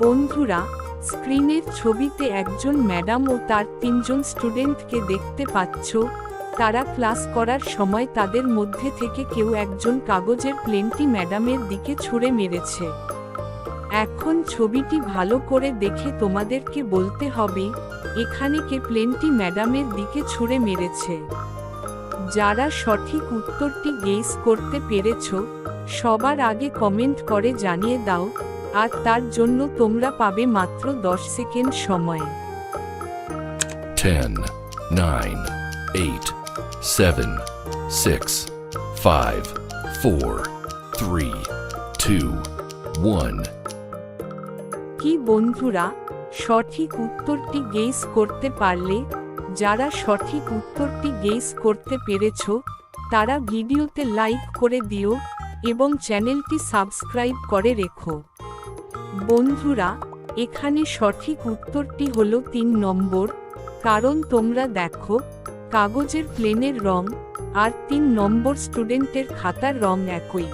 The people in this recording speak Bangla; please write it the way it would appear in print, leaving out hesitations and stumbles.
বন্ধুরা, স্ক্রিনের ছবিতে একজন ম্যাডাম ও তার 3 জন স্টুডেন্টকে দেখতে পাচ্ছ। তারা ক্লাস করার সময় তাদের মধ্যে থেকে কেউ একজন কাগজের প্লেনটি ম্যাডামের দিকে ছুঁড়ে মেরেছে। এখন ছবিটি ভালো করে দেখে তোমাদেরকে বলতে হবে এখানে কে প্লেনটি ম্যাডামের দিকে ছুঁড়ে মেরেছে। যারা সঠিক উত্তরটি গেস করতে পেরেছ, সবার আগে কমেন্ট করে জানিয়ে দাও, আর তার জন্য তোমরা পাবে মাত্র 10 সেকেন্ড সময়। 10, 9, 8, 7, 6, 5, 4, 3, 2, 1. কি বন্ধুরা, সঠিক উত্তরটি গেস করতে পারলে? যারা সঠিক উত্তরটি গেস করতে পেরেছ, তারা ভিডিওতে লাইক করে দিও এবং চ্যানেলটি সাবস্ক্রাইব করে রেখো। বন্ধুরা, এখানে সঠিক উত্তরটি হলো 3 নম্বর, কারণ তোমরা দেখো কাগজের প্লেনের রং আর 3 নম্বর স্টুডেন্টের খাতার রং একই।